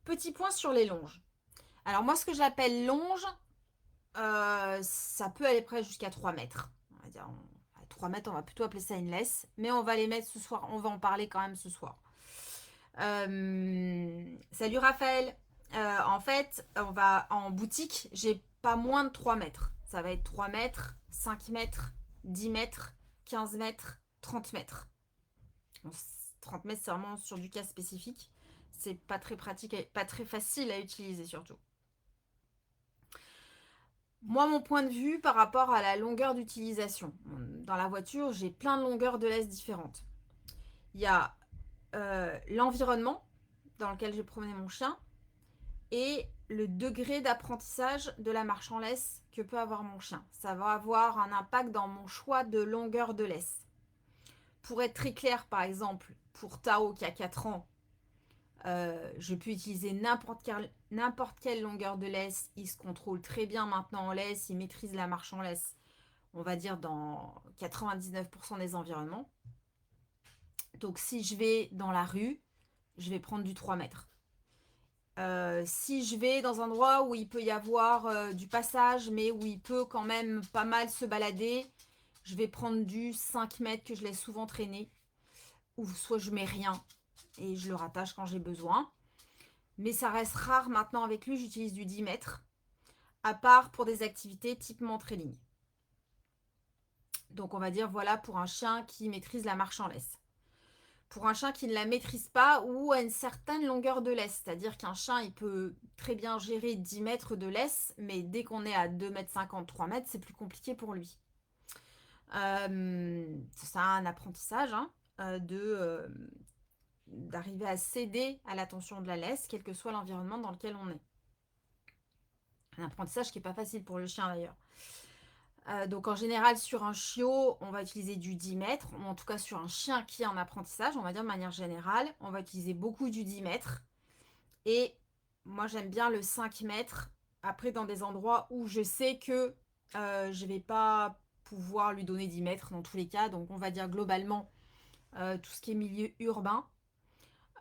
Petit point sur les longes. Alors moi, ce que j'appelle longe, ça peut aller près jusqu'à 3 mètres. On va dire, à 3 mètres, on va plutôt appeler ça une laisse. Mais on va les mettre ce soir. On va en parler quand même ce soir. Salut Raphaël. En fait, on va en boutique. J'ai pas moins de 3 mètres. Ça va être 3 mètres, 5 mètres, 10 mètres, 15 mètres, 30 mètres. Bon, 30 mètres, c'est vraiment sur du cas spécifique. C'est pas très pratique, pas très facile à utiliser surtout. Moi, mon point de vue par rapport à la longueur d'utilisation. Dans la voiture, j'ai plein de longueurs de laisse différentes. Il y a l'environnement dans lequel je vais promener mon chien et le degré d'apprentissage de la marche en laisse que peut avoir mon chien. Ça va avoir un impact dans mon choix de longueur de laisse. Pour être très clair, par exemple, pour Tao qui a 4 ans, je peux utiliser n'importe quelle longueur de laisse. Il se contrôle très bien maintenant en laisse, il maîtrise la marche en laisse, on va dire dans 99% des environnements. Donc si je vais dans la rue, je vais prendre du 3 mètres. Si je vais dans un endroit où il peut y avoir du passage, mais où il peut quand même pas mal se balader, je vais prendre du 5 mètres que je laisse souvent traîner. Ou soit je mets rien et je le rattache quand j'ai besoin. Mais ça reste rare maintenant avec lui, j'utilise du 10 mètres, à part pour des activités type montre-ligne. Donc on va dire voilà pour un chien qui maîtrise la marche en laisse. Pour un chien qui ne la maîtrise pas ou à une certaine longueur de laisse, c'est-à-dire qu'un chien il peut très bien gérer 10 mètres de laisse, mais dès qu'on est à 2,50 m, 3 mètres, c'est plus compliqué pour lui. C'est un apprentissage hein, d'arriver à céder à l'attention de la laisse, quel que soit l'environnement dans lequel on est. Un apprentissage qui n'est pas facile pour le chien d'ailleurs. Donc en général sur un chiot, on va utiliser du 10 mètres, ou en tout cas sur un chien qui est en apprentissage, on va dire de manière générale, on va utiliser beaucoup du 10 mètres. Et moi j'aime bien le 5 mètres, après dans des endroits où je sais que je ne vais pas pouvoir lui donner 10 mètres dans tous les cas, donc on va dire globalement tout ce qui est milieu urbain,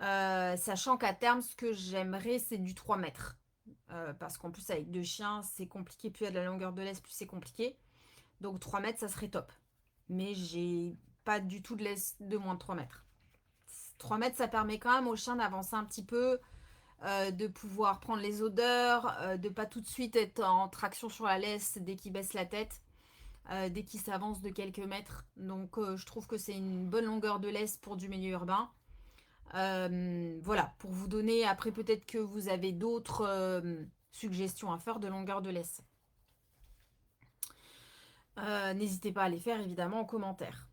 sachant qu'à terme ce que j'aimerais c'est du 3 mètres. Parce qu'en plus avec deux chiens c'est compliqué, plus il y a de la longueur de laisse plus c'est compliqué. Donc 3 mètres, ça serait top. Mais j'ai pas du tout de laisse de moins de 3 mètres. 3 mètres, ça permet quand même au chien d'avancer un petit peu, de pouvoir prendre les odeurs, de pas tout de suite être en traction sur la laisse dès qu'il baisse la tête, dès qu'il s'avance de quelques mètres. Donc je trouve que c'est une bonne longueur de laisse pour du milieu urbain. Voilà, pour vous donner, après peut-être que vous avez d'autres suggestions à faire de longueur de laisse. N'hésitez pas à les faire évidemment en commentaire.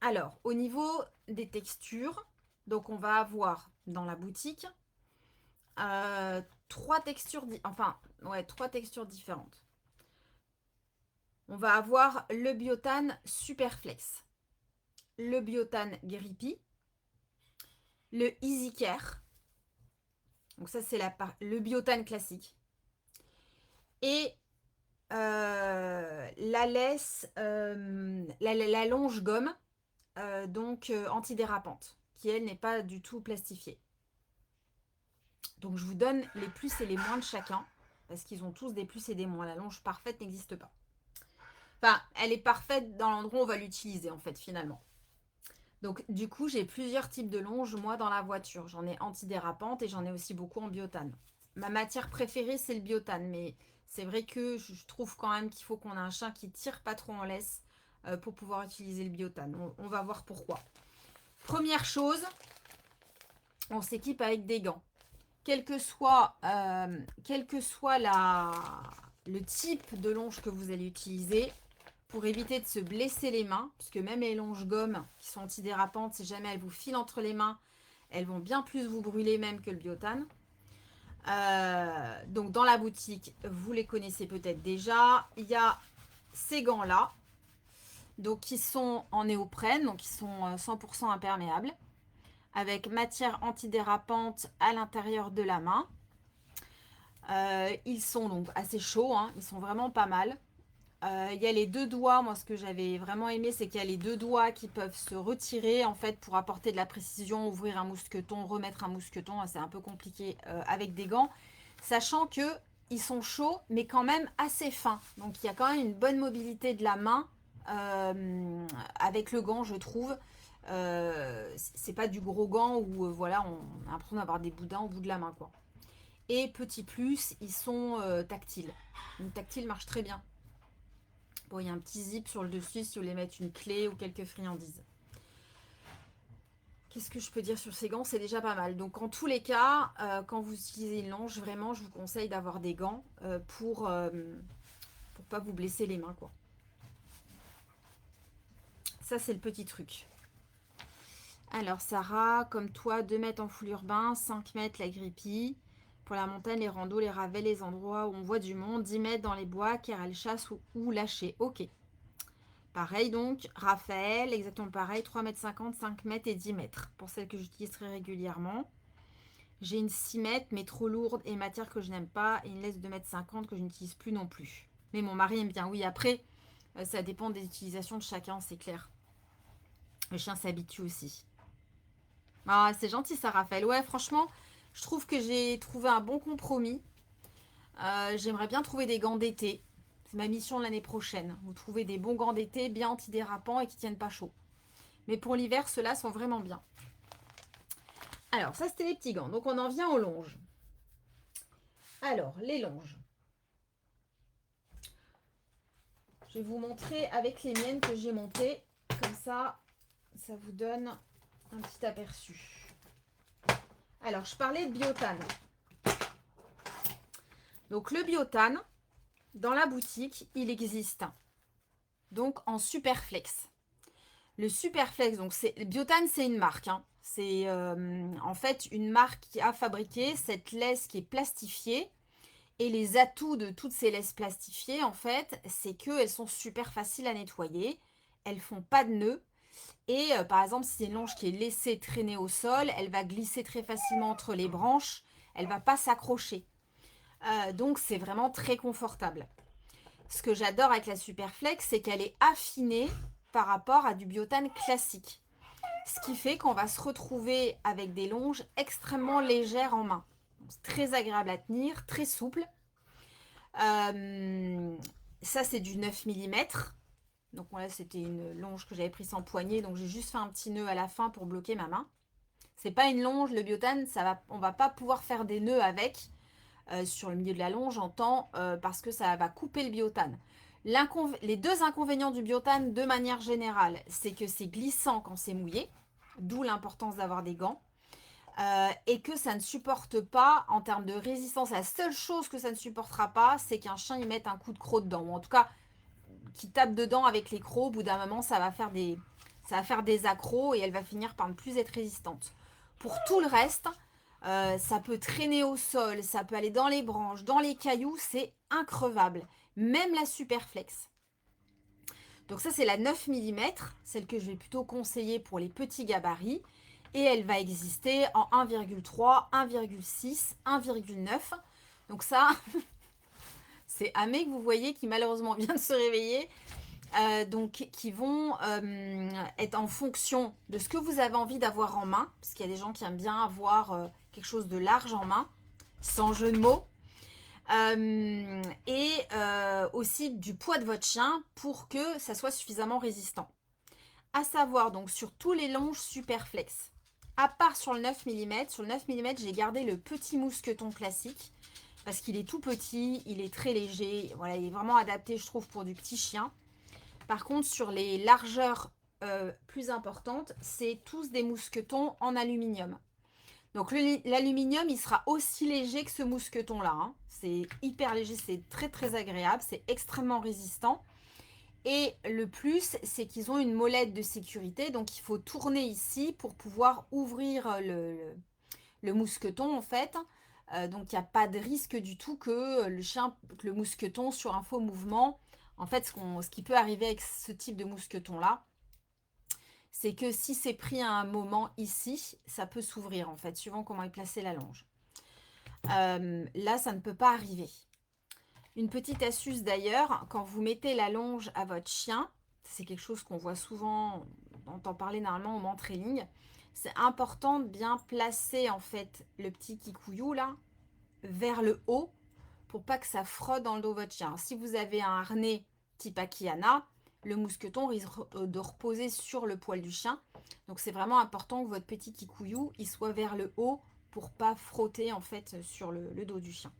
Alors, au niveau des textures, donc on va avoir dans la boutique trois textures, trois textures différentes. On va avoir le Biotane Superflex, le Biotane Grippy, le Easy Care. Donc ça c'est le Biotane classique. Et la laisse, la longe gomme, donc antidérapante, qui elle n'est pas du tout plastifiée. Donc je vous donne les plus et les moins de chacun, parce qu'ils ont tous des plus et des moins. La longe parfaite n'existe pas. Enfin, elle est parfaite dans l'endroit où on va l'utiliser, en fait, finalement. Donc du coup, j'ai plusieurs types de longes, moi, dans la voiture. J'en ai antidérapante et j'en ai aussi beaucoup en biotane. Ma matière préférée, c'est le biotane, mais c'est vrai que je trouve quand même qu'il faut qu'on ait un chien qui tire pas trop en laisse pour pouvoir utiliser le biotane. On va voir pourquoi. Première chose, on s'équipe avec des gants. Quel que soit le type de longe que vous allez utiliser, pour éviter de se blesser les mains, puisque même les longes gomme qui sont antidérapantes, si jamais elles vous filent entre les mains, elles vont bien plus vous brûler même que le biotane. Donc dans la boutique, vous les connaissez peut-être déjà. Il y a ces gants-là, donc qui sont en néoprène, donc qui sont 100% imperméables, avec matière antidérapante à l'intérieur de la main. Ils sont donc assez chauds, hein, ils sont vraiment pas mal. Il y a les deux doigts. Moi, ce que j'avais vraiment aimé, c'est qu'il y a les deux doigts qui peuvent se retirer, en fait, pour apporter de la précision, ouvrir un mousqueton, remettre un mousqueton. C'est un peu compliqué avec des gants, sachant que ils sont chauds, mais quand même assez fins. Donc, il y a quand même une bonne mobilité de la main avec le gant, je trouve. C'est pas du gros gant où, voilà, on a l'impression d'avoir des boudins au bout de la main, quoi. Et petit plus, ils sont tactiles. Une tactile marche très bien. Bon, il y a un petit zip sur le dessus si vous voulez mettre une clé ou quelques friandises. Qu'est-ce que je peux dire sur ces gants? C'est déjà pas mal. Donc, en tous les cas, quand vous utilisez une longe, vraiment, je vous conseille d'avoir des gants pour pas vous blesser les mains, quoi. Ça, c'est le petit truc. Alors, Sarah, comme toi, 2 mètres en full urbain, 5 mètres la grippie. Pour la montagne, les randos, les ravels, les endroits où on voit du monde, 10 mètres dans les bois, car elle chasse ou lâcher. Ok. Pareil donc, Raphaël, exactement pareil, 3,50 m, 5 mètres et 10 mètres. Pour celle que j'utilise très régulièrement. J'ai une 6 mètres, mais trop lourde et matière que je n'aime pas. Et une laisse de 2,50 m que je n'utilise plus non plus. Mais mon mari aime bien. Oui, après, ça dépend des utilisations de chacun, c'est clair. Le chien s'habitue aussi. Ah, c'est gentil ça, Raphaël. Ouais, franchement, je trouve que j'ai trouvé un bon compromis. J'aimerais bien trouver des gants d'été. C'est ma mission l'année prochaine. Vous trouvez des bons gants d'été bien antidérapants et qui tiennent pas chaud. Mais pour l'hiver, ceux-là sont vraiment bien. Alors, ça, c'était les petits gants. Donc, on en vient aux longes. Alors, les longes. Je vais vous montrer avec les miennes que j'ai montées. Comme ça vous donne un petit aperçu. Alors, je parlais de biotane. Donc, le biotane, dans la boutique, il existe. Donc, en Superflex. Le Superflex, donc Biotane, c'est une marque. Hein. C'est en fait une marque qui a fabriqué cette laisse qui est plastifiée. Et les atouts de toutes ces laisses plastifiées, en fait, c'est qu'elles sont super faciles à nettoyer. Elles font pas de nœuds. Et par exemple, si c'est une longe qui est laissée traîner au sol, elle va glisser très facilement entre les branches. Elle va pas s'accrocher. Donc, c'est vraiment très confortable. Ce que j'adore avec la Superflex, c'est qu'elle est affinée par rapport à du biotane classique. Ce qui fait qu'on va se retrouver avec des longes extrêmement légères en main. C'est très agréable à tenir, très souple. Ça, c'est du 9 mm. Donc là, c'était une longe que j'avais prise en poignée. Donc j'ai juste fait un petit nœud à la fin pour bloquer ma main. C'est pas une longe, le biotane, on va pas pouvoir faire des nœuds avec sur le milieu de la longe, j'entends, parce que ça va couper le biotane. Les deux inconvénients du biotane, de manière générale, c'est que c'est glissant quand c'est mouillé, d'où l'importance d'avoir des gants, et que ça ne supporte pas, en termes de résistance, la seule chose que ça ne supportera pas, c'est qu'un chien y mette un coup de croc dedans, ou en tout cas, qu'il tape dedans avec les crocs. Au bout d'un moment, ça va faire des accros et elle va finir par ne plus être résistante. Pour tout le reste, ça peut traîner au sol, ça peut aller dans les branches, dans les cailloux, c'est increvable. Même la Superflex. Donc ça, c'est la 9 mm, celle que je vais plutôt conseiller pour les petits gabarits. Et elle va exister en 1,3, 1,6, 1,9. Donc ça, c'est Amé que vous voyez qui malheureusement vient de se réveiller. Donc qui vont être en fonction de ce que vous avez envie d'avoir en main, parce qu'il y a des gens qui aiment bien avoir quelque chose de large en main, sans jeu de mots, et aussi du poids de votre chien pour que ça soit suffisamment résistant. À savoir donc sur tous les longes Superflex, à part sur le 9 mm, sur le 9 mm j'ai gardé le petit mousqueton classique, parce qu'il est tout petit, il est très léger, voilà, il est vraiment adapté je trouve pour du petit chien. Par contre, sur les largeurs plus importantes, c'est tous des mousquetons en aluminium. Donc l'aluminium, il sera aussi léger que ce mousqueton-là. Hein. C'est hyper léger, c'est très très agréable, c'est extrêmement résistant. Et le plus, c'est qu'ils ont une molette de sécurité. Donc il faut tourner ici pour pouvoir ouvrir le mousqueton en fait. Donc il n'y a pas de risque du tout que le mousqueton sur un faux mouvement. En fait, ce qui peut arriver avec ce type de mousqueton-là, c'est que si c'est pris à un moment ici, ça peut s'ouvrir, en fait, suivant comment est placée la longe. Là, ça ne peut pas arriver. Une petite astuce d'ailleurs, quand vous mettez la longe à votre chien, c'est quelque chose qu'on voit souvent, on entend parler normalement au man-training, c'est important de bien placer en fait le petit kikouyou là vers le haut pour pas que ça frotte dans le dos de votre chien. Si vous avez un harnais type Akiana, le mousqueton risque de reposer sur le poil du chien. Donc c'est vraiment important que votre petit kikouyou il soit vers le haut pour pas frotter en fait sur le dos du chien.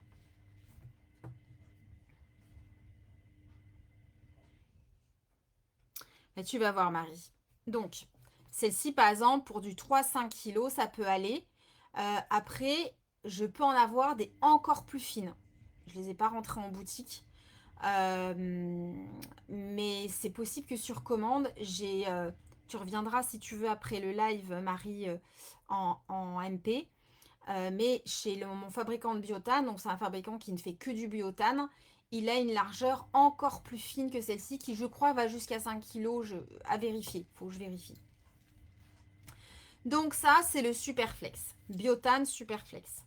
Et tu vas voir Marie. Donc celle-ci par exemple pour du 3-5 kg ça peut aller. Après je peux en avoir des encore plus fines. Je les ai pas rentrées en boutique. Mais c'est possible que sur commande, tu reviendras si tu veux après le live, Marie, en MP. Mais chez mon fabricant de biotane, donc c'est un fabricant qui ne fait que du biotane, il a une largeur encore plus fine que celle-ci, qui je crois va jusqu'à 5 kg à vérifier. Il faut que je vérifie. Donc ça, c'est le Superflex. Biotane Superflex.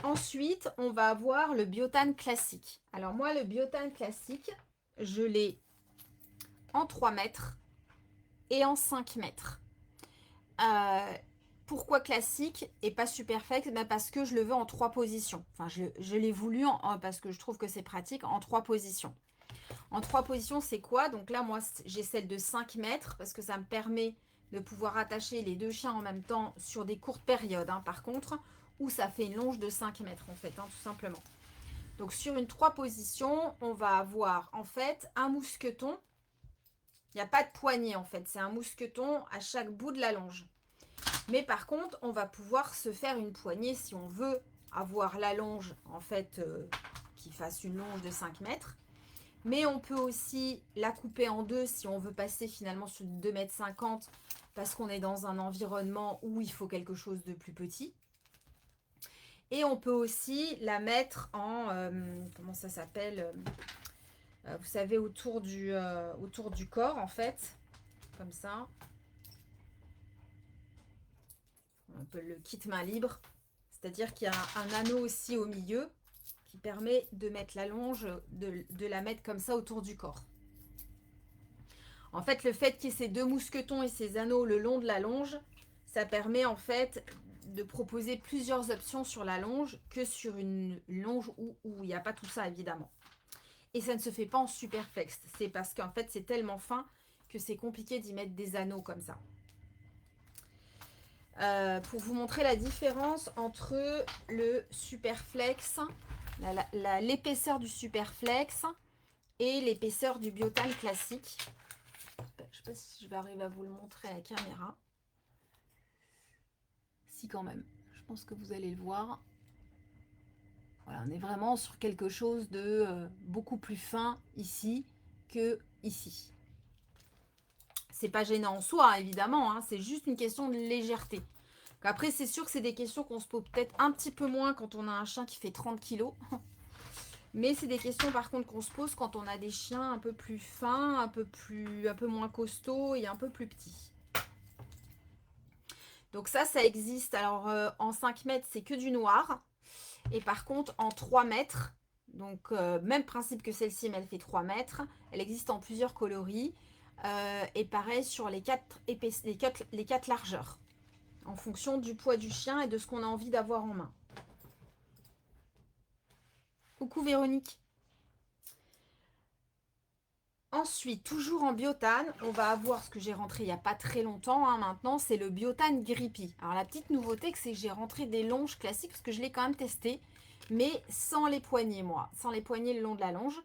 Ensuite, on va avoir le biotane classique. Alors moi, le biotane classique, je l'ai en 3 mètres et en 5 mètres. Pourquoi classique et pas Superflex? Parce que je le veux en 3 positions. Enfin, je l'ai voulu parce que je trouve que c'est pratique en 3 positions. En 3 positions, c'est quoi? Donc là, moi, j'ai celle de 5 mètres parce que ça me permet de pouvoir attacher les 2 chiens en même temps sur des courtes périodes, hein, par contre, où ça fait une longe de 5 mètres, en fait, hein, tout simplement. Donc, sur une 3 positions, on va avoir, en fait, un mousqueton. Il n'y a pas de poignée, en fait. C'est un mousqueton à chaque bout de la longe. Mais par contre, on va pouvoir se faire une poignée si on veut avoir la longe, en fait, qui fasse une longe de 5 mètres. Mais on peut aussi la couper en deux si on veut passer finalement sur 2,50 m parce qu'on est dans un environnement où il faut quelque chose de plus petit. Et on peut aussi la mettre en, comment ça s'appelle, vous savez, autour du corps en fait, comme ça. On peut le kit main libre, c'est-à-dire qu'il y a un anneau aussi au milieu qui permet de mettre la longe, de la mettre comme ça autour du corps. En fait, le fait qu'il y ait ces 2 mousquetons et ces anneaux le long de la longe, ça permet en fait de proposer plusieurs options sur la longe que sur une longe où il n'y a pas tout ça évidemment. Et ça ne se fait pas en Superflex. C'est parce qu'en fait c'est tellement fin que c'est compliqué d'y mettre des anneaux comme ça. Pour vous montrer la différence entre le Superflex, l'épaisseur du Superflex et l'épaisseur du biotane classique. Je ne sais pas si je vais arriver à vous le montrer à la caméra. Si quand même, je pense que vous allez le voir. Voilà, on est vraiment sur quelque chose de beaucoup plus fin ici que ici. C'est pas gênant en soi, hein, évidemment, hein, c'est juste une question de légèreté. Après, c'est sûr que c'est des questions qu'on se pose peut-être un petit peu moins quand on a un chien qui fait 30 kg. Mais c'est des questions par contre qu'on se pose quand on a des chiens un peu plus fins, un peu moins costauds et un peu plus petits. Donc ça existe. Alors en 5 mètres, c'est que du noir. Et par contre, en 3 mètres, donc même principe que celle-ci, mais elle fait 3 mètres. Elle existe en plusieurs coloris. Et pareil sur les 4 largeurs. En fonction du poids du chien et de ce qu'on a envie d'avoir en main. Coucou Véronique. Ensuite, toujours en biotane, on va avoir ce que j'ai rentré il n'y a pas très longtemps, hein, maintenant, c'est le biotane Grippy. Alors la petite nouveauté, c'est que j'ai rentré des longes classiques, parce que je l'ai quand même testé, mais sans les poignées, moi, sans les poignées le long de la longe.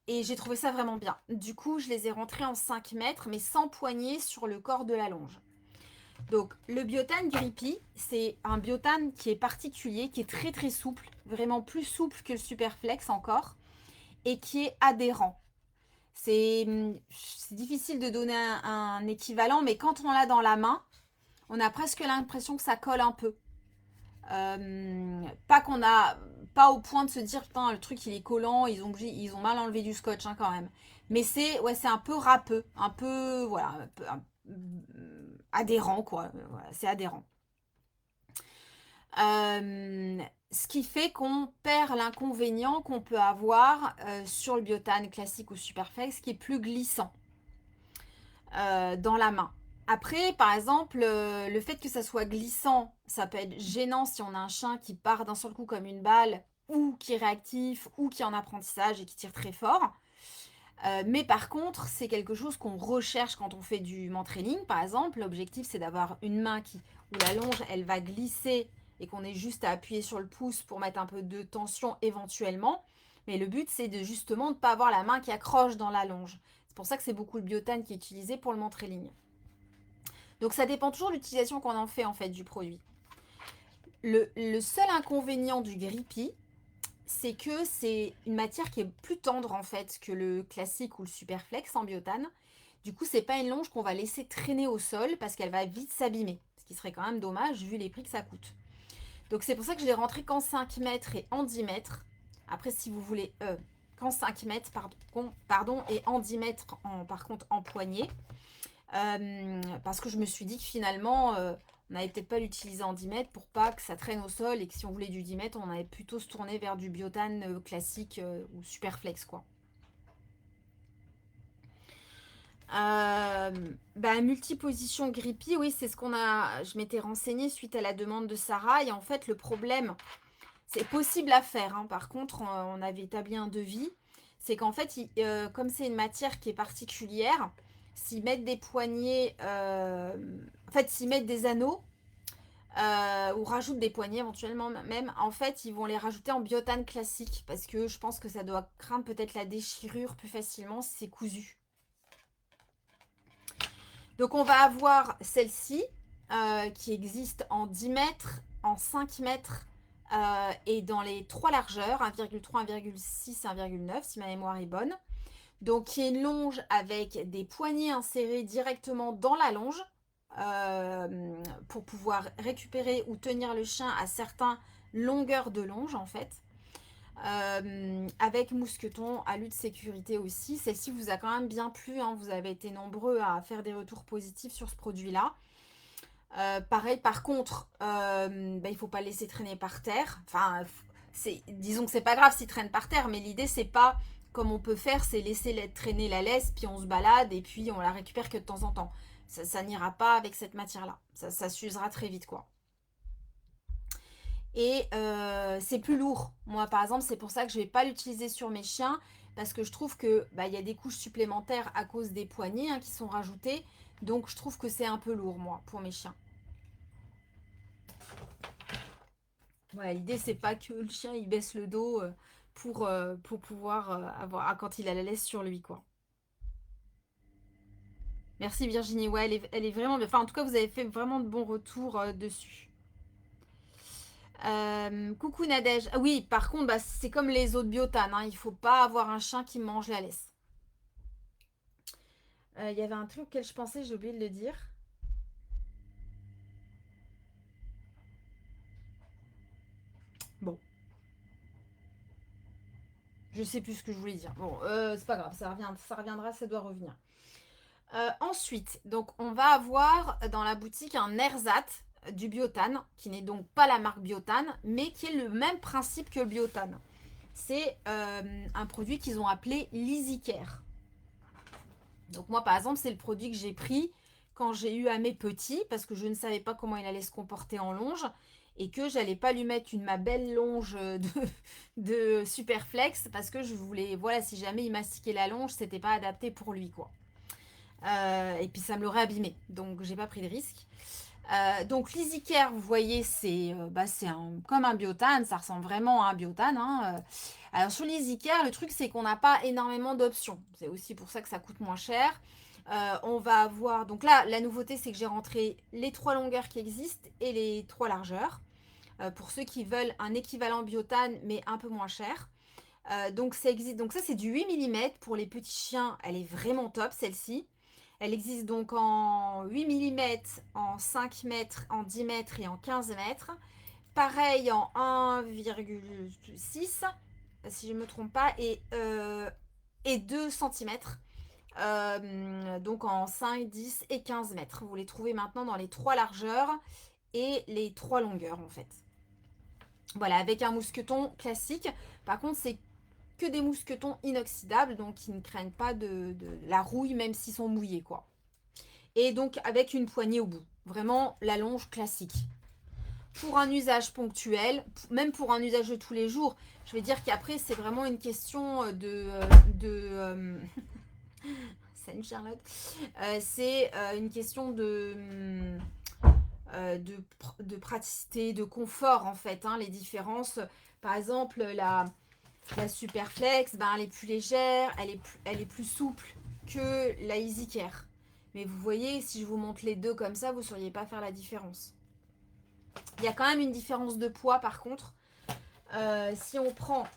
Et j'ai trouvé ça vraiment bien. Du coup, je les ai rentrés en 5 mètres, mais sans poignée sur le corps de la longe. Donc, le biotane Grippy, c'est un biotane qui est particulier, qui est très très souple, vraiment plus souple que le Superflex encore, et qui est adhérent. C'est difficile de donner un équivalent, mais quand on l'a dans la main, on a presque l'impression que ça colle un peu. Pas au point de se dire putain le truc il est collant, ils ont mal enlevé du scotch hein, quand même. Mais c'est un peu râpeux, un peu voilà, adhérent quoi. Voilà, c'est adhérent. Ce qui fait qu'on perd l'inconvénient qu'on peut avoir sur le biotane classique ou Superflex, qui est plus glissant dans la main. Après, par exemple, le fait que ça soit glissant, ça peut être gênant si on a un chien qui part d'un seul coup comme une balle, ou qui est réactif, ou qui est en apprentissage et qui tire très fort. Mais par contre, c'est quelque chose qu'on recherche quand on fait du mantrailing, par exemple. L'objectif, c'est d'avoir une main où la longe, elle va glisser et qu'on ait juste à appuyer sur le pouce pour mettre un peu de tension éventuellement. Mais le but, c'est de justement ne pas avoir la main qui accroche dans la longe. C'est pour ça que c'est beaucoup le biotane qui est utilisé pour le mantrailing. Donc ça dépend toujours de l'utilisation qu'on en fait du produit. Le seul inconvénient du Grippy, c'est que c'est une matière qui est plus tendre en fait que le classique ou le Superflex en biotane. Du coup, c'est pas une longe qu'on va laisser traîner au sol parce qu'elle va vite s'abîmer. Ce qui serait quand même dommage vu les prix que ça coûte. Donc c'est pour ça que je l'ai rentré qu'en 5 mètres et en 10 mètres. Après, si vous voulez, qu'en 5 mètres, pardon, et en 10 mètres, par contre, en poignée. Parce que je me suis dit que finalement, on n'allait peut-être pas l'utiliser en 10 mètres pour pas que ça traîne au sol et que si on voulait du 10 mètres, on allait plutôt se tourner vers du biotane classique ou Superflex, quoi. Multiposition Grippy, oui, c'est ce qu'on a. Je m'étais renseignée suite à la demande de Sarah. Et en fait, le problème, c'est possible à faire, hein. Par contre, on avait établi un devis. C'est qu'en fait, comme c'est une matière qui est particulière, s'ils mettent des poignées, en fait, s'ils mettent des anneaux, ou rajoutent des poignées éventuellement même, en fait, ils vont les rajouter en biotane classique parce que je pense que ça doit craindre peut-être la déchirure plus facilement si c'est cousu. Donc, on va avoir celle-ci qui existe en 10 mètres, en 5 mètres et dans les trois largeurs, 1,3, 1,6, 1,9 si ma mémoire est bonne. Donc, qui est une longe avec des poignées insérées directement dans la longe pour pouvoir récupérer ou tenir le chien à certaines longueurs de longe en fait. Avec mousqueton, alu de sécurité aussi. Celle-ci vous a quand même bien plu, hein. Vous avez été nombreux à faire des retours positifs sur ce produit-là. Pareil, par contre, il ne faut pas le laisser traîner par terre. Enfin, disons que c'est pas grave s'il traîne par terre, mais l'idée, c'est pas comme on peut faire, c'est laisser traîner la laisse, puis on se balade et puis on la récupère que de temps en temps. Ça n'ira pas avec cette matière-là. Ça s'usera très vite, quoi. Et c'est plus lourd. Moi, par exemple, c'est pour ça que je ne vais pas l'utiliser sur mes chiens, parce que je trouve que y a des couches supplémentaires à cause des poignées qui sont rajoutées. Donc, je trouve que c'est un peu lourd, moi, pour mes chiens. Voilà, l'idée, c'est pas que le chien il baisse le dos pour pouvoir avoir quand il a la laisse sur lui, quoi. Merci Virginie, ouais, elle est vraiment bien. Enfin, en tout cas, vous avez fait vraiment de bons retours dessus. Coucou Nadège. Ah oui, par contre, c'est comme les autres biotanes, hein, il faut pas avoir un chien qui mange la laisse. Il y avait un truc auquel je pensais, j'ai oublié de le dire. Bon, je sais plus ce que je voulais dire. Bon, c'est pas grave, ça reviendra, ça doit revenir. Ensuite, donc on va avoir dans la boutique un ersatz du biotane, qui n'est donc pas la marque biotane, mais qui est le même principe que le biotane. C'est un produit qu'ils ont appelé l'EasyCare. Donc moi par exemple, c'est le produit que j'ai pris quand j'ai eu à mes petits, parce que je ne savais pas comment il allait se comporter en longe, et que j'allais pas lui mettre ma belle longe de Superflex, parce que je voulais, voilà, si jamais il mastiquait la longe, c'était pas adapté pour lui, quoi. Et puis ça me l'aurait abîmé, donc j'ai pas pris de risque. Donc l'EasyCare, vous voyez, c'est comme un biotane, ça ressemble vraiment à un biotane, hein. Alors sur l'EasyCare, le truc c'est qu'on n'a pas énormément d'options. C'est aussi pour ça que ça coûte moins cher. On va avoir, donc là la nouveauté c'est que j'ai rentré les trois longueurs qui existent et les trois largeurs. Pour ceux qui veulent un équivalent biotane mais un peu moins cher. Donc ça existe, donc ça c'est du 8 mm pour les petits chiens, elle est vraiment top celle-ci. Elle existe donc en 8 mm, en 5 mètres, en 10 mètres et en 15 mètres. Pareil en 1,6 si je ne me trompe pas et 2 cm. Donc en 5, 10 et 15 mètres. Vous les trouvez maintenant dans les trois largeurs et les trois longueurs en fait. Voilà, avec un mousqueton classique. Par contre, c'est que des mousquetons inoxydables, donc ils ne craignent pas de la rouille, même s'ils sont mouillés, quoi. Et donc avec une poignée au bout. Vraiment la longe classique. Pour un usage ponctuel, même pour un usage de tous les jours, je vais dire qu'après, c'est vraiment une question de salut Charlotte. C'est une question de praticité, de confort en fait. Hein, les différences, par exemple, la Superflex, ben, elle est plus légère, elle est plus souple que la Easy Care. Mais vous voyez, si je vous montre les deux comme ça, vous ne sauriez pas faire la différence. Il y a quand même une différence de poids par contre. Si on prend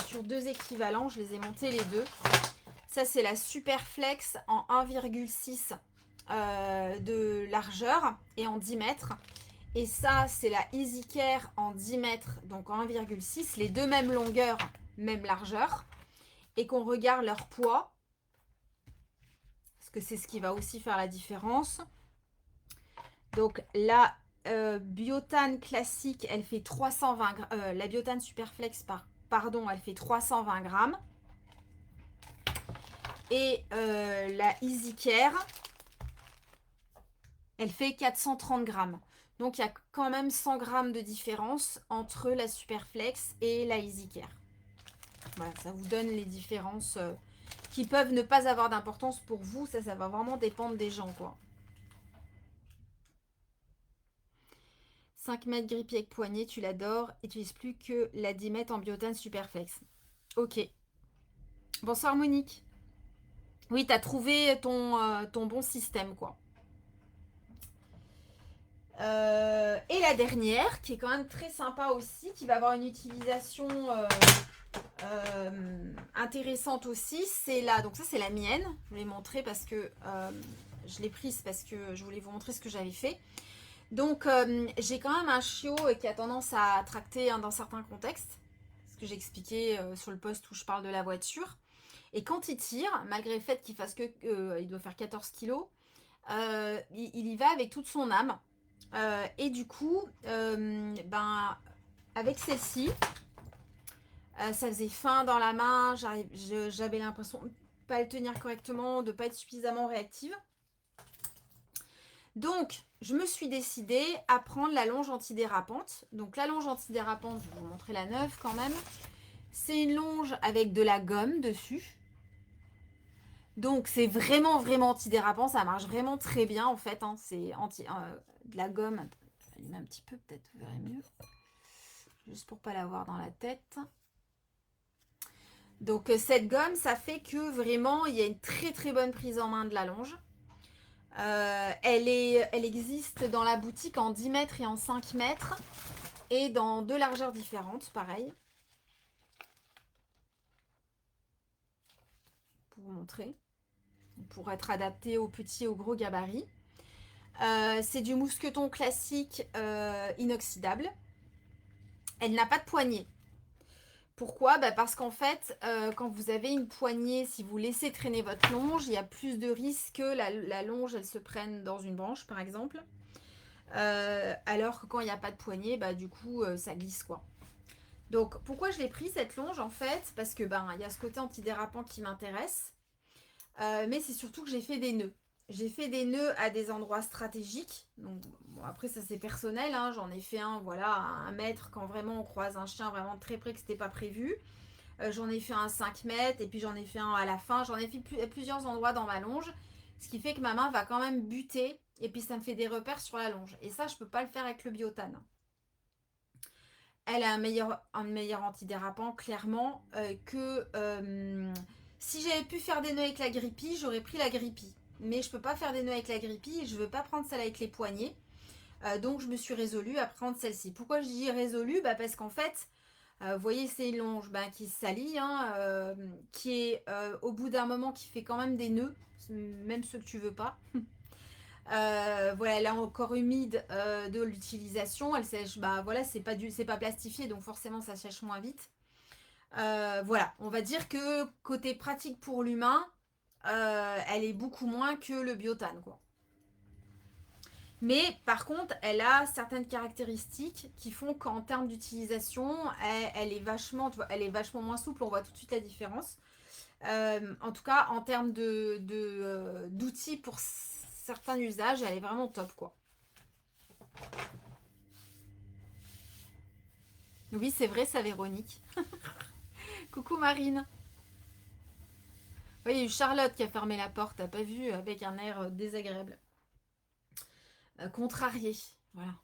sur deux équivalents, je les ai montés les deux. Ça, c'est la Superflex en 1,6 de largeur et en 10 mètres. Et ça, c'est la Easy Care en 10 mètres, donc en 1,6. Les deux mêmes longueurs, même largeur. Et qu'on regarde leur poids, parce que c'est ce qui va aussi faire la différence. Donc la biotane classique, elle fait 320 la biotane Superflex, pardon, elle fait 320 grammes. Et la Easy Care, elle fait 430 grammes. Donc il y a quand même 100 grammes de différence entre la Superflex et la Easy Care. Voilà, ça vous donne les différences qui peuvent ne pas avoir d'importance pour vous. Ça va vraiment dépendre des gens, quoi. 5 mètres grippier avec poignée, tu l'adores. Utilise plus que la 10 mètres en biotane Superflex. Ok. Bonsoir Monique. Oui, t'as trouvé ton bon système, quoi. Et la dernière, qui est quand même très sympa aussi, qui va avoir une utilisation intéressante aussi, c'est là. Donc ça, c'est la mienne. Je vais montrer parce que je l'ai prise parce que je voulais vous montrer ce que j'avais fait. Donc j'ai quand même un chiot qui a tendance à tracter dans certains contextes, ce que j'ai expliqué sur le post où je parle de la voiture. Et quand il tire, malgré le fait qu'il fasse que il doit faire 14 kilos, il y va avec toute son âme. Et du coup, ben, avec celle-ci, ça faisait faim dans la main, j'avais l'impression de ne pas le tenir correctement, de ne pas être suffisamment réactive. Donc, je me suis décidée à prendre la longe antidérapante. Donc, la longe antidérapante, je vais vous montrer la neuve quand même. C'est une longe avec de la gomme dessus. Donc, c'est vraiment, vraiment antidérapant. Ça marche vraiment très bien en fait. Hein. C'est de la gomme. Je vais allumer un petit peu, peut-être vous verrez mieux. Juste pour ne pas l'avoir dans la tête. Donc, cette gomme, ça fait que vraiment, il y a une très, très bonne prise en main de la longe. Elle existe dans la boutique en 10 mètres et en 5 mètres et dans deux largeurs différentes, pareil. Pour vous montrer. Pour être adapté aux petits et aux gros gabarits. C'est du mousqueton classique inoxydable. Elle n'a pas de poignée. Pourquoi? Parce qu'en fait, quand vous avez une poignée, si vous laissez traîner votre longe, il y a plus de risques que la longe, elle se prenne dans une branche, par exemple. Alors que quand il n'y a pas de poignée, du coup, ça glisse, quoi. Donc, pourquoi je l'ai pris, cette longe, en fait? Parce que, il y a ce côté antidérapant qui m'intéresse. Mais c'est surtout que j'ai fait des nœuds. J'ai fait des nœuds à des endroits stratégiques. Donc, bon, après, ça c'est personnel. Hein. J'en ai fait un, voilà, à 1 mètre quand vraiment on croise un chien vraiment très près que c'était pas prévu. J'en ai fait un 5 mètres et puis j'en ai fait un à la fin. J'en ai fait plusieurs endroits dans ma longe. Ce qui fait que ma main va quand même buter et puis ça me fait des repères sur la longe. Et ça, je peux pas le faire avec le biotane. Elle a un meilleur antidérapant, clairement, que si j'avais pu faire des nœuds avec la grippie, j'aurais pris la grippie. Mais je peux pas faire des nœuds avec la grippie et je veux pas prendre celle avec les poignets. Donc je me suis résolue à prendre celle-ci. Pourquoi je dis résolue? Parce qu'en fait, vous voyez, c'est une longe qui se salit, hein, qui est au bout d'un moment qui fait quand même des nœuds, même ceux que tu veux pas. Voilà, elle est encore humide de l'utilisation. Elle sèche, voilà, c'est pas plastifié, donc forcément ça sèche moins vite. Voilà, on va dire que côté pratique pour l'humain, elle est beaucoup moins que le biotane, quoi. Mais par contre, elle a certaines caractéristiques qui font qu'en termes d'utilisation, elle est vachement, tu vois, elle est vachement moins souple. On voit tout de suite la différence. En tout cas, en termes d'outils pour certains usages, elle est vraiment top, quoi. Oui, c'est vrai, ça, Véronique. Coucou Marine. Oui, il y a eu Charlotte qui a fermé la porte, t'as pas vu, avec un air désagréable. Contrarié. Voilà.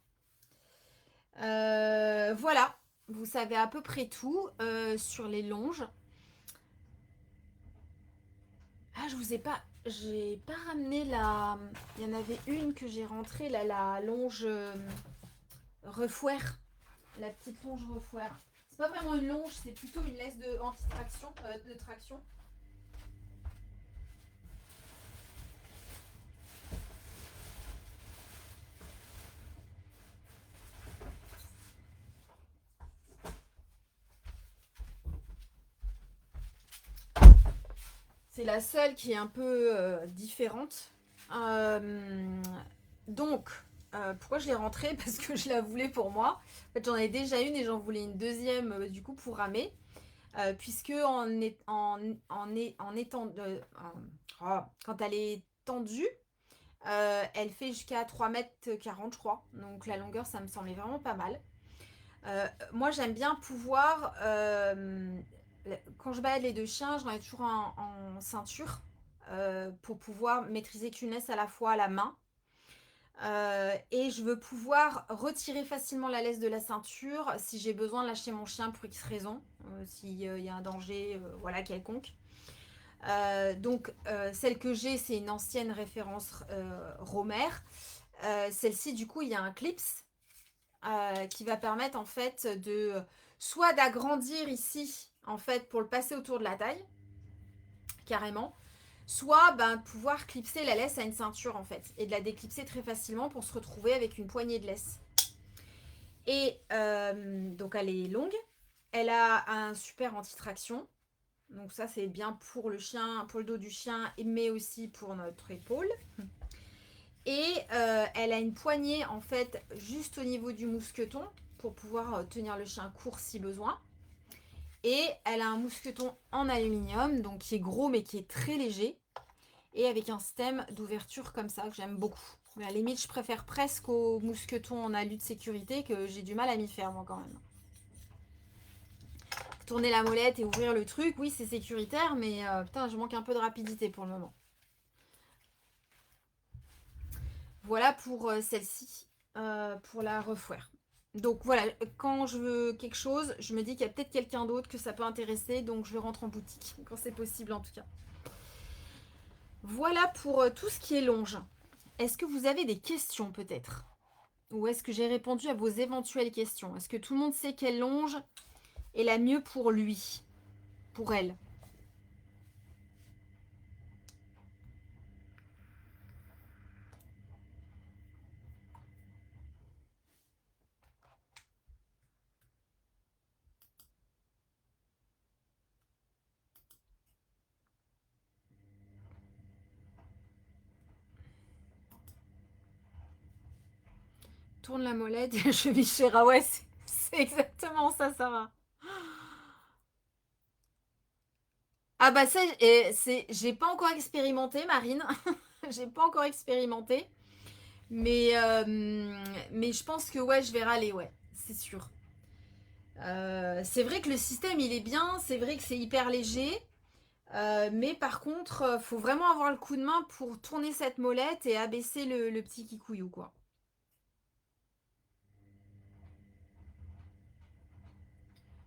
Voilà. Vous savez à peu près tout sur les longes. Ah, je vous ai pas. J'ai pas ramené la. Il y en avait une que j'ai rentrée, là, la longe refouère. La petite longe refouère. C'est pas vraiment une longe, c'est plutôt une laisse de anti-traction, de traction. C'est la seule qui est un peu différente. Euh, donc, pourquoi je l'ai rentrée? Parce que je la voulais pour moi. En fait, j'en ai déjà une et j'en voulais une deuxième du coup pour ramer. Puisque en étant quand elle est tendue, elle fait jusqu'à 3,40 m, je crois. Donc la longueur, ça me semblait vraiment pas mal. Moi, j'aime bien pouvoir, quand je balade les deux chiens, j'en ai toujours en ceinture pour pouvoir maîtriser qu'une laisse à la fois à la main. Et je veux pouvoir retirer facilement la laisse de la ceinture si j'ai besoin de lâcher mon chien pour X raison, s'il y a un danger voilà, quelconque. Donc celle que j'ai, c'est une ancienne référence Romer. Celle-ci, du coup, il y a un clips qui va permettre en fait de soit d'agrandir ici en fait pour le passer autour de la taille, carrément, soit ben, pouvoir clipser la laisse à une ceinture en fait et de la déclipser très facilement pour se retrouver avec une poignée de laisse. Et donc elle est longue, elle a un super anti-traction, donc ça c'est bien pour le chien, pour le dos du chien, mais aussi pour notre épaule. Et elle a une poignée en fait juste au niveau du mousqueton pour pouvoir tenir le chien court si besoin. Et elle a un mousqueton en aluminium, donc qui est gros mais qui est très léger. Et avec un système d'ouverture comme ça que j'aime beaucoup. Mais à la limite, je préfère presque au mousqueton en alu de sécurité que j'ai du mal à m'y faire moi quand même. Tourner la molette et ouvrir le truc, oui c'est sécuritaire, mais putain je manque un peu de rapidité pour le moment. Voilà pour celle-ci, pour la refouer. Donc voilà, quand je veux quelque chose, je me dis qu'il y a peut-être quelqu'un d'autre que ça peut intéresser, donc je rentre en boutique, quand c'est possible en tout cas. Voilà pour tout ce qui est longe. Est-ce que vous avez des questions peut-être? Ou est-ce que j'ai répondu à vos éventuelles questions? Est-ce que tout le monde sait quelle longe est la mieux pour lui? Pour elle? Tourne la molette et je vis chez ouais, c'est exactement ça, Sarah. Ah bah ça, j'ai pas encore expérimenté, Marine. J'ai pas encore expérimenté. Mais, mais je pense que ouais, je vais râler, ouais, c'est sûr. C'est vrai que le système, il est bien, c'est vrai que c'est hyper léger. Mais par contre, faut vraiment avoir le coup de main pour tourner cette molette et abaisser le petit kikouillou, quoi.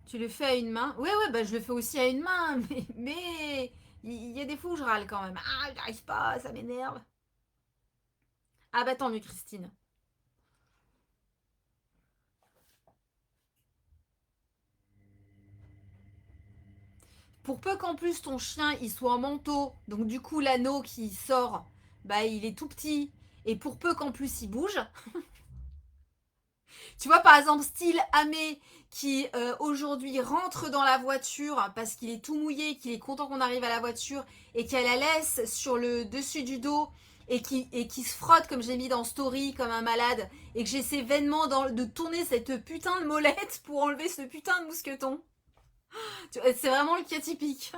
Tu le fais à une main. Ouais, ouais, bah je le fais aussi à une main, mais il y a des fois où je râle quand même. Ah, j'arrive pas, ça m'énerve. Ah bah tant mieux, Christine. Pour peu qu'en plus ton chien il soit en manteau, donc du coup l'anneau qui sort, bah il est tout petit. Et pour peu qu'en plus il bouge, tu vois par exemple style Amé qui aujourd'hui rentre dans la voiture parce qu'il est tout mouillé, qu'il est content qu'on arrive à la voiture et qui a la laisse sur le dessus du dos et qui se frotte comme j'ai mis dans Story comme un malade et que j'essaie vainement de tourner cette putain de molette pour enlever ce putain de mousqueton. C'est vraiment le cas typique.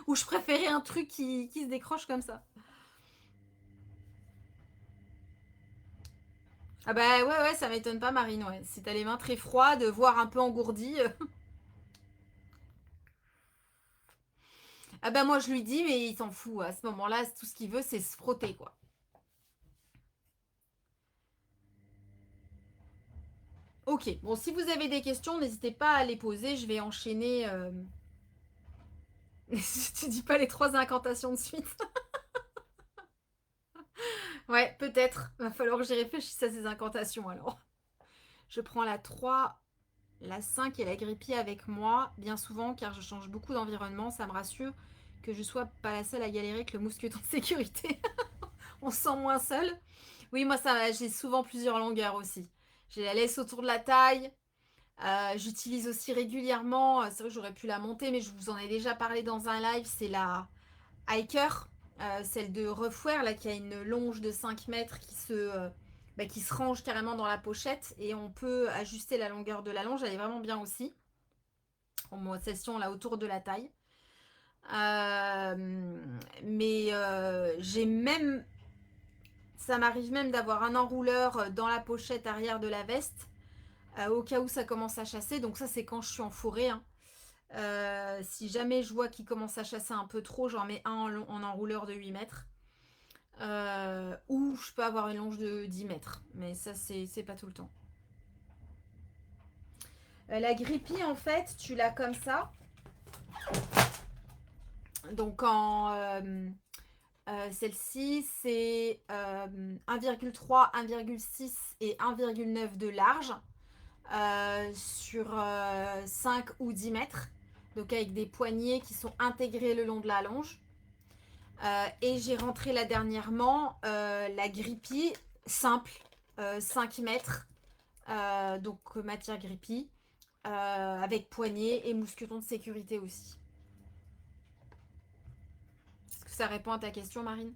Où je préférais un truc qui se décroche comme ça. Ah bah ouais, ça m'étonne pas, Marine, ouais. Si t'as les mains très froides, voire un peu engourdies. Ah bah moi je lui dis, mais il s'en fout. À ce moment-là, tout ce qu'il veut, c'est se frotter, quoi. Ok, bon, si vous avez des questions, n'hésitez pas à les poser. Je vais enchaîner. Tu dis pas les 3 incantations de suite. Ouais, peut-être. Va falloir que j'y réfléchisse à ces incantations alors. Je prends la 3, la 5 et la grippie avec moi, bien souvent, car je change beaucoup d'environnement. Ça me rassure que je sois pas la seule à galérer avec le mousqueton de sécurité. On se sent moins seul. Oui, moi, ça, j'ai souvent plusieurs longueurs aussi. J'ai la laisse autour de la taille. J'utilise aussi régulièrement, c'est vrai que j'aurais pu la monter, mais je vous en ai déjà parlé dans un live, c'est la Hiker, celle de Refwear, là, qui a une longe de 5 mètres qui se range carrément dans la pochette, et on peut ajuster la longueur de la longe, elle est vraiment bien aussi. Bon, celle-ci, on l'a autour de la taille. J'ai même, ça m'arrive même d'avoir un enrouleur dans la pochette arrière de la veste, au cas où ça commence à chasser, donc ça c'est quand je suis en forêt, hein. Si jamais je vois qu'il commence à chasser un peu trop, j'en mets un en enrouleur de 8 mètres. Ou je peux avoir une longe de 10 mètres. Mais ça, c'est pas tout le temps. La grippie, en fait, tu l'as comme ça. Donc, celle-ci, c'est 1,3, 1,6 et 1,9 de large sur 5 ou 10 mètres. Donc, avec des poignées qui sont intégrées le long de la longe. Et j'ai rentré là dernièrement la grippie simple, 5 mètres, donc matière grippie, avec poignée et mousqueton de sécurité aussi. Est-ce que ça répond à ta question, Marine?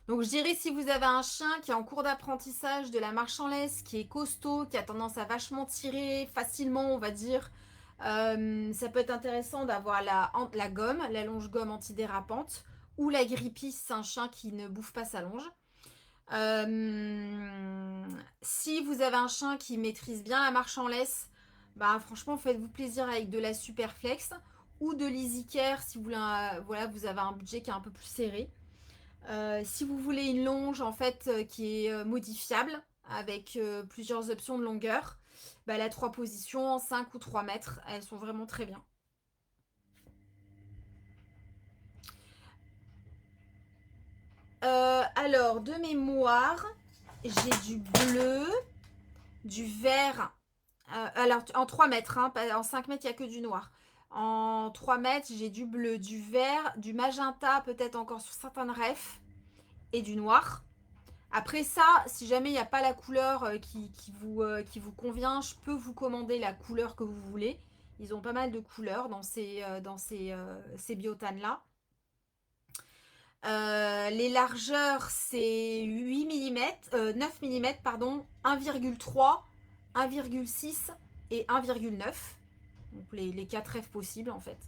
Donc je dirais si vous avez un chien qui est en cours d'apprentissage de la marche en laisse, qui est costaud, qui a tendance à vachement tirer facilement, on va dire, ça peut être intéressant d'avoir la gomme, la longe gomme antidérapante, ou la grippie, c'est un chien qui ne bouffe pas sa longe. Si vous avez un chien qui maîtrise bien la marche en laisse, bah franchement faites-vous plaisir avec de la Superflex ou de l'EasyCare si voilà, vous avez un budget qui est un peu plus serré. Si vous voulez une longe en fait qui est modifiable avec plusieurs options de longueur, bah, la 3 positions, 5 ou 3 mètres, elles sont vraiment très bien. Alors, de mémoire, j'ai du bleu, du vert. Alors, en 3 mètres, hein, en 5 mètres, il n'y a que du noir. En 3 mètres, j'ai du bleu, du vert, du magenta, peut-être encore sur certaines refs, et du noir. Après ça, si jamais il n'y a pas la couleur qui vous convient, je peux vous commander la couleur que vous voulez. Ils ont pas mal de couleurs ces biotanes-là. Les largeurs, c'est 8 mm, 9 mm, pardon, 1,3, 1,6 et 1,9. Donc les 4 rêves possibles en fait.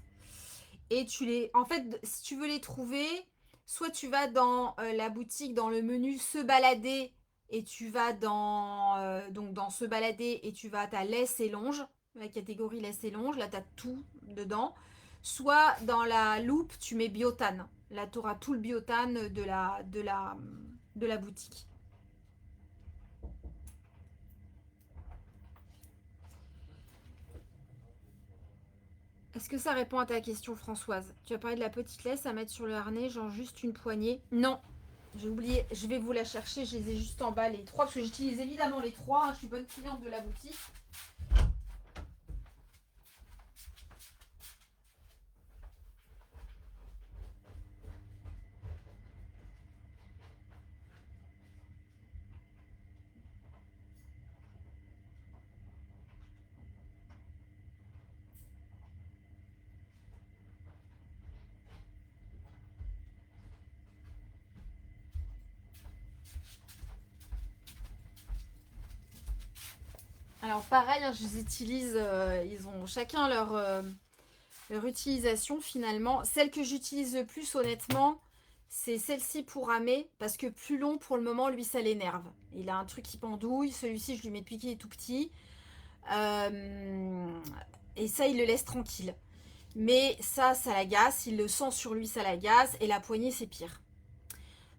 Et en fait, si tu veux les trouver, soit tu vas dans la boutique, dans le menu se balader, et tu vas donc dans se balader, et tu vas à ta laisse et longe, la catégorie laisse et longe, là tu as tout dedans. Soit dans la loupe, tu mets biotane. Là, tu auras tout le biotane de la boutique. Est-ce que ça répond à ta question, Françoise? Tu as parlé de la petite laisse à mettre sur le harnais, genre juste une poignée. Non, j'ai oublié, je vais vous la chercher, je les ai juste en bas, les 3, parce que j'utilise évidemment les 3, hein, je suis bonne cliente de la boutique. Alors pareil, hein, je les utilise, ils ont chacun leur utilisation finalement. Celle que j'utilise le plus honnêtement, c'est celle-ci pour ramer, parce que plus long pour le moment, lui ça l'énerve. Il a un truc qui pendouille, celui-ci je lui mets depuis qu'il est tout petit. Euh, et ça il le laisse tranquille. Mais ça l'agace, il le sent sur lui, ça l'agace, et la poignée c'est pire.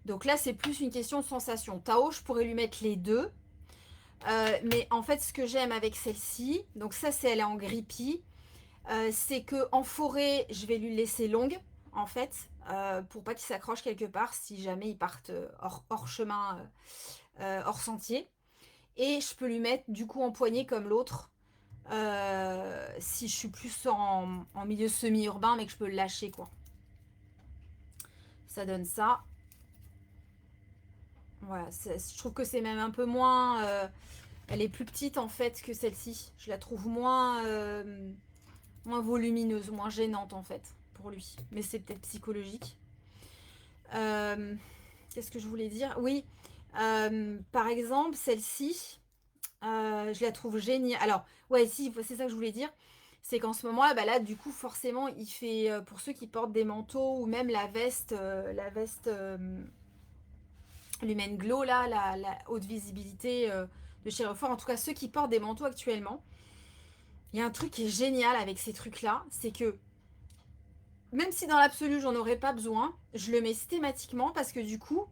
Donc là c'est plus une question de sensation. Tao, je pourrais lui mettre les deux. Mais en fait, ce que j'aime avec celle-ci, donc ça, c'est elle est en grippy, c'est que en forêt, je vais lui laisser longue, en fait, pour pas qu'il s'accroche quelque part si jamais ils partent hors chemin, hors sentier. Et je peux lui mettre du coup en poignée comme l'autre, si je suis plus en milieu semi-urbain, mais que je peux le lâcher, quoi. Ça donne ça. Voilà, je trouve que c'est même un peu moins. Elle est plus petite en fait que celle-ci. Je la trouve moins volumineuse, moins gênante en fait pour lui. Mais c'est peut-être psychologique. Euh, Qu'est-ce que je voulais dire? Oui, par exemple, celle-ci, je la trouve géniale. Alors, ouais, si, c'est ça que je voulais dire. C'est qu'en ce moment, bah là, du coup, forcément, il fait, pour ceux qui portent des manteaux ou même la veste Lumen Glow, là, la haute visibilité de chez Reffort, en tout cas ceux qui portent des manteaux actuellement, il y a un truc qui est génial avec ces trucs-là, c'est que même si dans l'absolu j'en aurais pas besoin, je le mets systématiquement parce que du coup,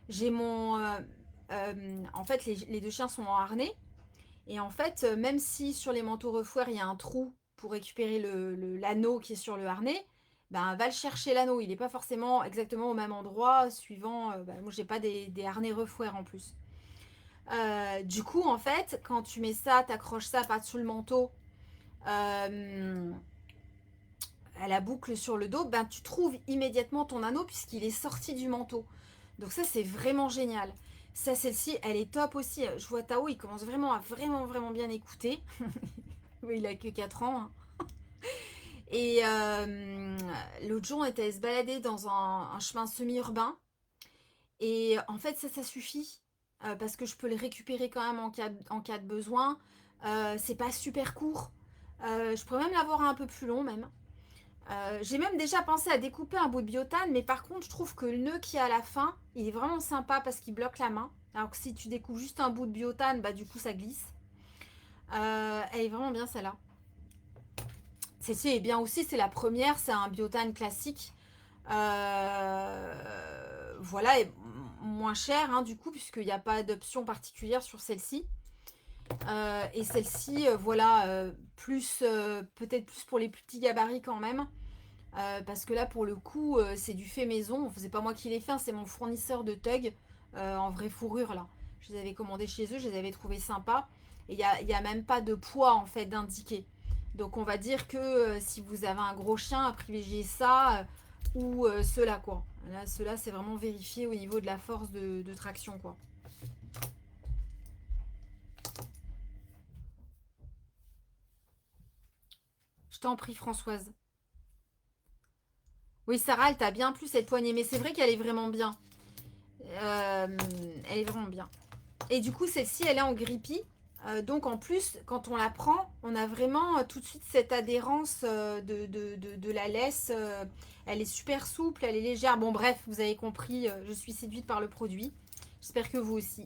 j'ai mon... en fait, les deux chiens sont en harnais. Et en fait, même si sur les manteaux refouers, il y a un trou pour récupérer l'anneau qui est sur le harnais, ben, va le chercher l'anneau. Il n'est pas forcément exactement au même endroit, suivant... ben, moi, j'ai pas des harnais refouers en plus. Du coup, en fait, quand tu mets ça, t'accroches ça par-dessus le manteau, euh, à la boucle sur le dos, ben, tu trouves immédiatement ton anneau puisqu'il est sorti du manteau. Donc ça, c'est vraiment génial. Ça, celle-ci, elle est top aussi. Je vois Tao, il commence vraiment à vraiment bien écouter. Oui, il a que 4 ans, hein. Et l'autre jour, on était allé se balader dans un chemin semi-urbain. Et en fait, ça suffit. Parce que je peux le récupérer quand même en cas de besoin. C'est pas super court. Je pourrais même l'avoir un peu plus long, même. J'ai même déjà pensé à découper un bout de biotane, mais par contre, je trouve que le nœud qui est à la fin, il est vraiment sympa parce qu'il bloque la main. Alors que si tu découpes juste un bout de biotane, bah du coup, ça glisse. Elle est vraiment bien celle-là. Celle-ci est bien aussi, c'est la première, c'est un biotane classique. Voilà, et moins cher hein, du coup, puisqu'il n'y a pas d'option particulière sur celle-ci. Et celle-ci, voilà, peut-être plus pour les plus petits gabarits quand même. Parce que là, pour le coup, c'est du fait maison. C'est pas moi qui l'ai fait, hein, c'est mon fournisseur de Tug en vraie fourrure là. Je les avais commandés chez eux, je les avais trouvés sympas. Et il y a même pas de poids en fait d'indiqué. Donc on va dire que si vous avez un gros chien, à privilégier ça ou ceux-là quoi. Là, ceux-là, c'est vraiment vérifié au niveau de la force de traction quoi. Je t'en prie, Françoise. Oui, Sarah, elle t'a bien plu cette poignée, mais c'est vrai qu'elle est vraiment bien. Euh, Elle est vraiment bien. Et du coup, celle-ci, elle est en grippy. Donc en plus, quand on la prend, on a vraiment tout de suite cette adhérence de la laisse. Elle est super souple, elle est légère. Bon bref, vous avez compris, je suis séduite par le produit. J'espère que vous aussi.